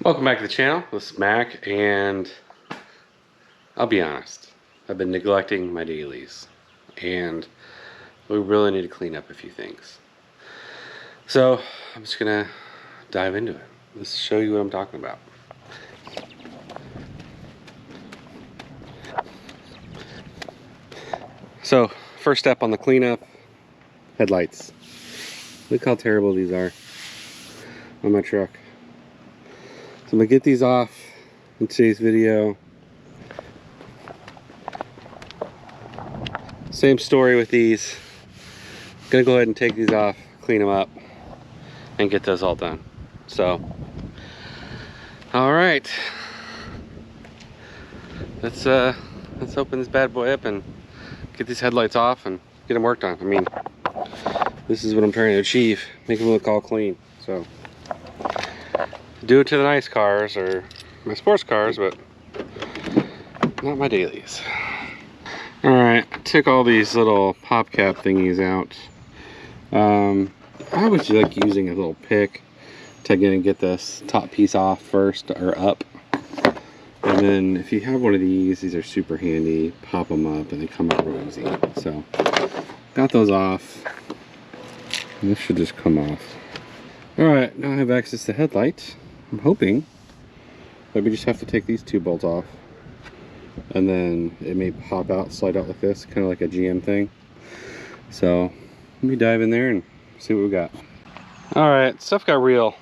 Welcome back to the channel. This is Mac, and I'll be honest, I've been neglecting my dailies, and we really need to clean up a few things. So I'm just gonna dive into it. Let's show you what I'm talking about. So first step on the cleanup, headlights. Look how terrible these are on my truck. So I'm gonna get these off in today's video. Same story with these. Gonna go ahead and take these off, clean them up, and get those all done. So, all right, let's open this bad boy up and get these headlights off and get them worked on. I mean, this is what I'm trying to achieve, make them look all clean. So, do it to the nice cars or my sports cars, but not my dailies. All right, I took all these little pop cap thingies out. I was like using a little pick to get this top piece off first, or up. And then if you have one of these are super handy. Pop them up and they come out real easy. So, got those off. And this should just come off. All right, now I have access to headlight. I'm hoping that we just have to take these two bolts off, and then it may pop out, slide out like this, kind of like a GM thing. So let me dive in there and see what we got. All right, stuff got real.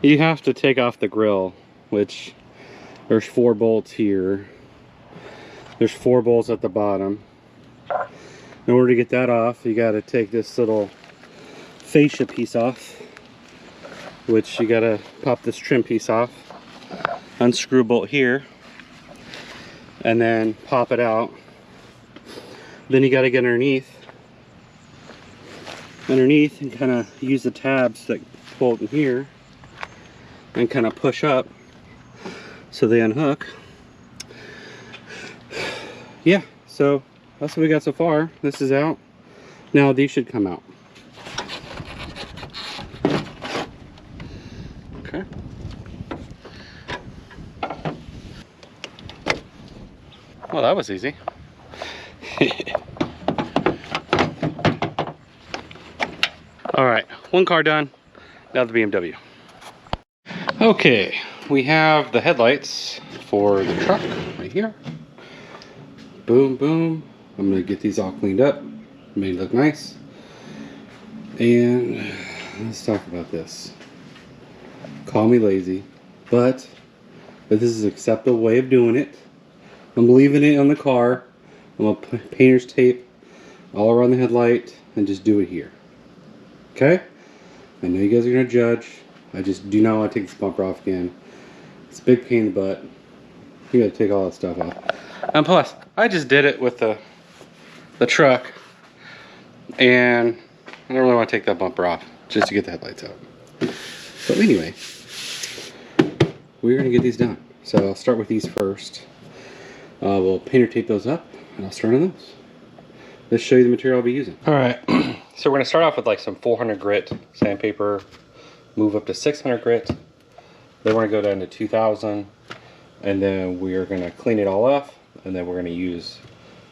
You have to take off the grill, which there's 4 bolts here. There's 4 bolts at the bottom. In order to get that off, you got to take this little fascia piece off, which you got to pop this trim piece off, unscrew bolt here, and then pop it out. Then you got to get underneath and kind of use the tabs that bolt in here and kind of push up so they unhook. Yeah, so that's what we got so far. This is out. Now these should come out. Okay. Well, that was easy. All right, one car done. Now the BMW. Okay, we have the headlights for the truck right here. Boom, boom. I'm gonna get these all cleaned up, made it look nice. And let's talk about this. Call me lazy, but this is an acceptable way of doing it. I'm leaving it on the car. I'm gonna put painter's tape all around the headlight and just do it here. Okay? I know you guys are gonna judge. I just do not want to take this bumper off again. It's a big pain in the butt. You gotta take all that stuff off. And plus, I just did it with the truck, and I don't really want to take that bumper off just to get the headlights out. But anyway, we're gonna get these done. So I'll start with these first. We'll painter tape those up, and I'll start on those. Let's show you the material I'll be using. All right, so we're gonna start off with like some 400 grit sandpaper, move up to 600 grit, then we're gonna go down to 2000, and then we're gonna clean it all off, and then we're gonna use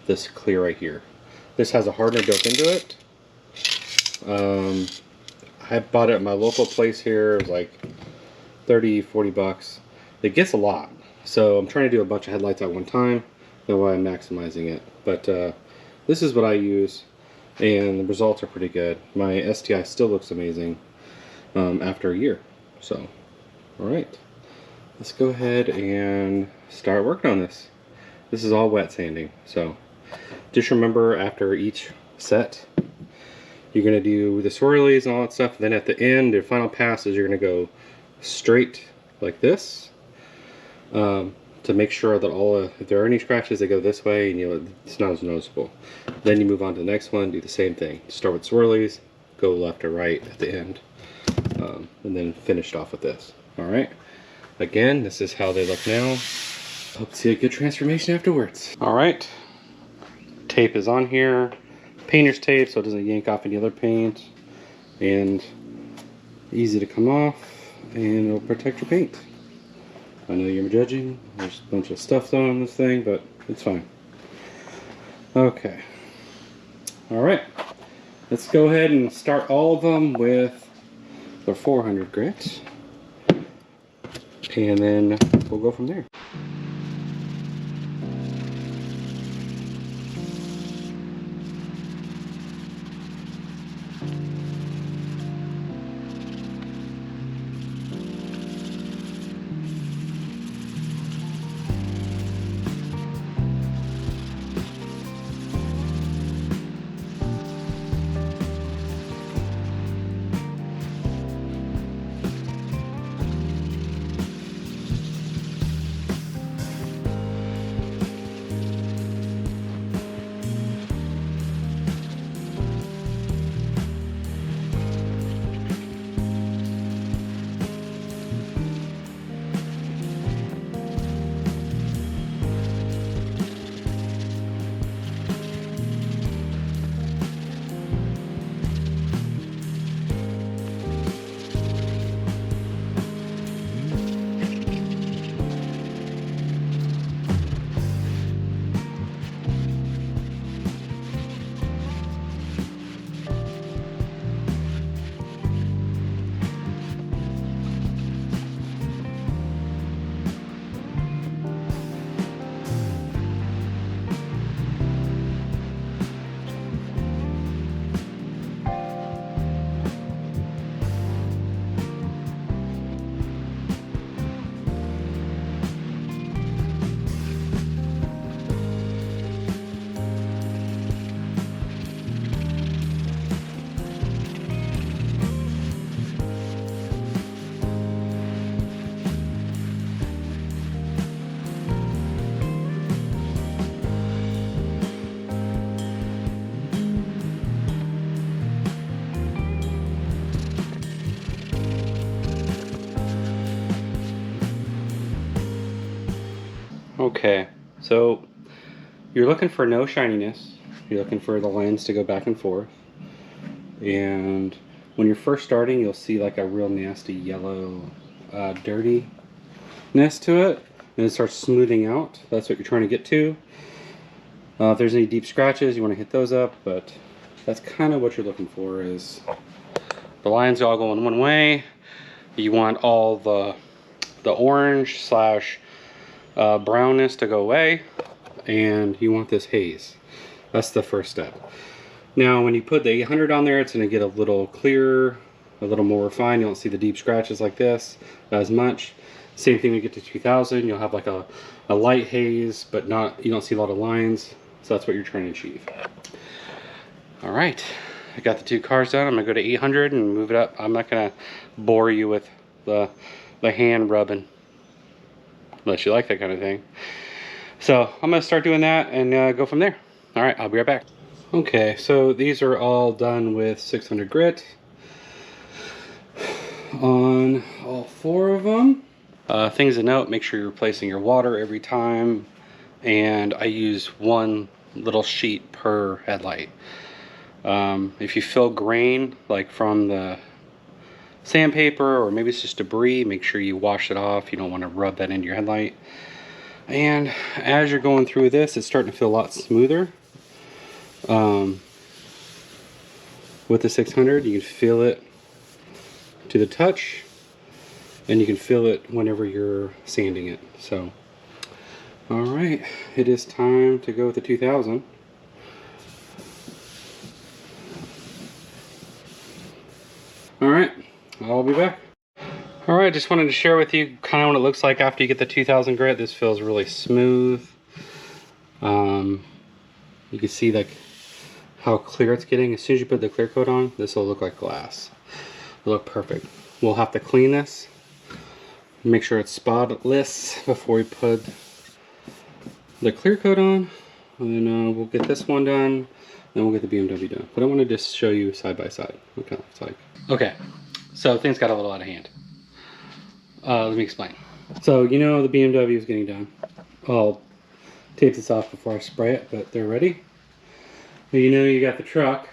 this clear right here. This has a hardener built into it. I bought it at my local place here. It was like 30-40 bucks. It gets a lot, so I'm trying to do a bunch of headlights at one time. That's why I'm maximizing it. But this is what I use, and the results are pretty good. My STI still looks amazing after a year. So, all right, let's go ahead and start working on this. This is all wet sanding, so just remember after each set, you're gonna do the swirlies and all that stuff. Then at the end, the final passes, you're gonna go straight like this. To make sure that if there are any scratches, they go this way, and it's not as noticeable. Then you move on to the next one, do the same thing. Start with swirlies, go left or right at the end, and then finish it off with this. All right. Again, this is how they look now. Hope to see a good transformation afterwards. All right. Tape is on here. Painter's tape, so it doesn't yank off any other paint, and easy to come off. and it'll protect your paint. I know you're judging, there's a bunch of stuff done on this thing, but it's fine. Okay. Alright. Let's go ahead and start all of them with the 400 grit. And then we'll go from there. Okay, so you're looking for no shininess. You're looking for the lines to go back and forth. And when you're first starting, you'll see like a real nasty yellow dirtiness to it. And it starts smoothing out. That's what you're trying to get to. If there's any deep scratches, you want to hit those up. But that's kind of what you're looking for, is the lines all going one way. You want all the orange slash brownness to go away, and you want this haze. That's the first step. Now when you put the 800 on there, it's going to get a little clearer, a little more refined. You don't see the deep scratches like this as much. Same thing when you get to 2000, you'll have like a light haze, but not, you don't see a lot of lines. So that's what you're trying to achieve. All right, I got the two cars done. I'm gonna go to 800 and move it up. I'm not gonna bore you with the hand rubbing, unless you like that kind of thing. So I'm gonna start doing that and go from there. All right, I'll be right back. Okay, so these are all done with 600 grit on all four of them. Things to note: make sure you're replacing your water every time, and I use one little sheet per headlight. If you feel grain like from the sandpaper, or maybe it's just debris, make sure you wash it off. You don't want to rub that into your headlight. And as you're going through this, it's starting to feel a lot smoother. With the 600, you can feel it to the touch, and you can feel it whenever you're sanding it. So, all right, it is time to go with the 2000. All right, I'll be back. All right, just wanted to share with you kind of what it looks like after you get the 2000 grit. This feels really smooth. You can see like how clear it's getting. As soon as you put the clear coat on, this will look like glass. It'll look perfect. We'll have to clean this, make sure it's spotless before we put the clear coat on. And then we'll get this one done, then we'll get the BMW done. But I want to just show you side by side what kind of looks like. Okay, so things got a little out of hand. Let me explain. So you know the BMW is getting done. I'll tape this off before I spray it, but they're ready. You know you got the truck.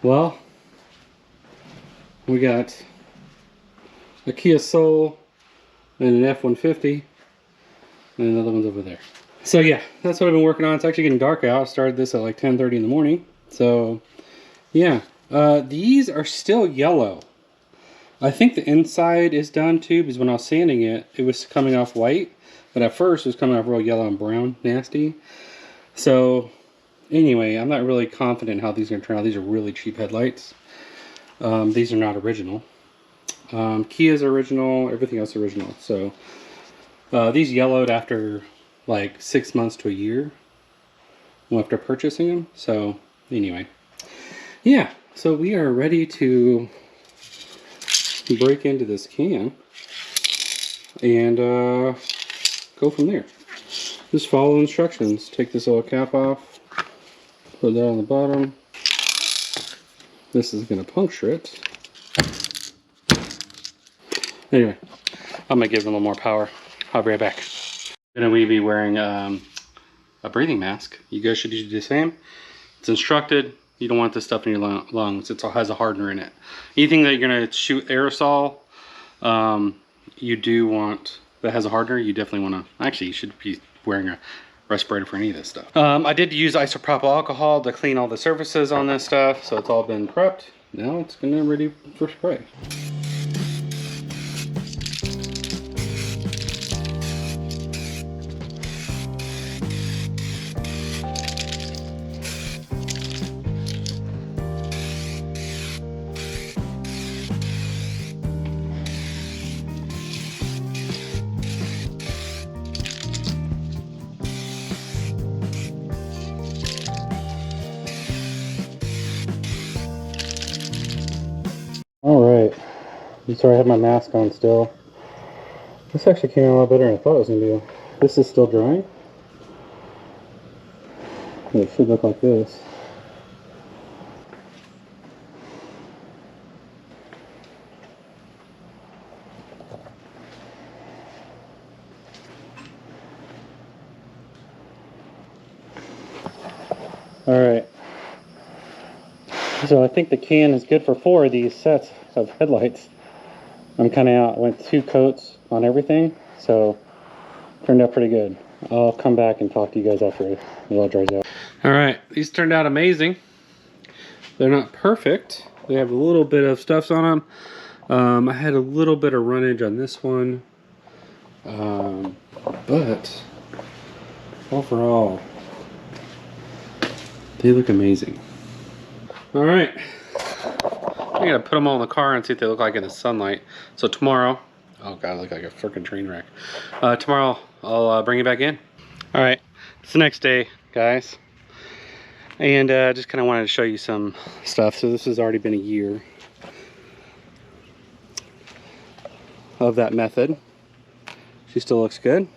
Well, we got a Kia Soul, and an F-150, and another one's over there. So yeah, that's what I've been working on. It's actually getting dark out. I started this at like 10:30 in the morning. So yeah, these are still yellow. I think the inside is done too, because when I was sanding it, it was coming off white, but at first it was coming off real yellow and brown, nasty. So anyway, I'm not really confident how these are gonna turn out. These are really cheap headlights. These are not original. Kia's original, everything else original. So these yellowed after like 6 months to a year after purchasing them. So anyway, yeah, so we are ready to break into this can and go from there. Just follow instructions. Take this little cap off, put that on the bottom. This is going to puncture it. Anyway, I'm going to give it a little more power. I'll be right back. Then we be wearing a breathing mask. You guys should do the same. It's instructed. You don't want this stuff in your lungs. It has a hardener in it. Anything that you're going to shoot aerosol, you do want, that has a hardener, you definitely want to, actually you should be wearing a respirator for any of this stuff. I did use isopropyl alcohol to clean all the surfaces on this stuff, so it's all been prepped. Now it's gonna ready for spray. Alright, sorry I have my mask on still. This actually came out a lot better than I thought it was going to do. This is still drying. It should look like this. Alright. So I think the can is good for 4 of these sets of headlights. I'm kind of out. I went 2 coats on everything, so turned out pretty good. I'll come back and talk to you guys after it all dries out. Alright, these turned out amazing. They're not perfect. They have a little bit of stuff on them. I had a little bit of runnage on this one. But overall, they look amazing. Alright, I gotta put them all in the car and see what they look like in the sunlight. So tomorrow, oh god, I look like a freaking train wreck. Tomorrow I'll bring it back in. Alright, it's the next day, guys. And just kind of wanted to show you some stuff. So this has already been a year of that method. She still looks good.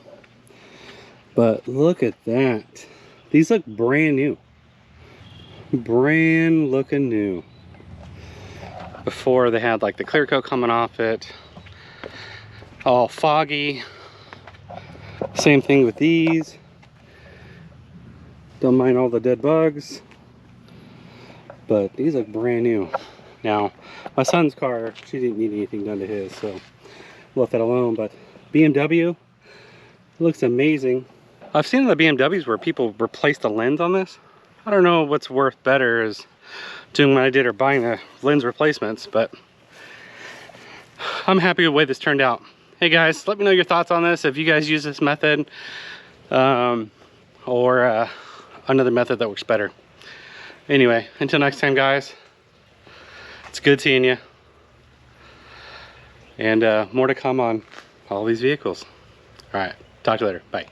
But look at that. These look brand new. Brand looking new. Before they had like the clear coat coming off it, all foggy. Same thing with these. Don't mind all the dead bugs, but these look brand new. Now my son's car, she didn't need anything done to his, so left that alone. But BMW looks amazing. I've seen the BMWs where people replace the lens on this. I don't know what's worth better is doing what I did or buying the lens replacements, but I'm happy with the way this turned out. Hey guys, let me know your thoughts on this, if you guys use this method or another method that works better. Anyway, until next time guys, it's good seeing you, and more to come on all these vehicles. All right, talk to you later, bye.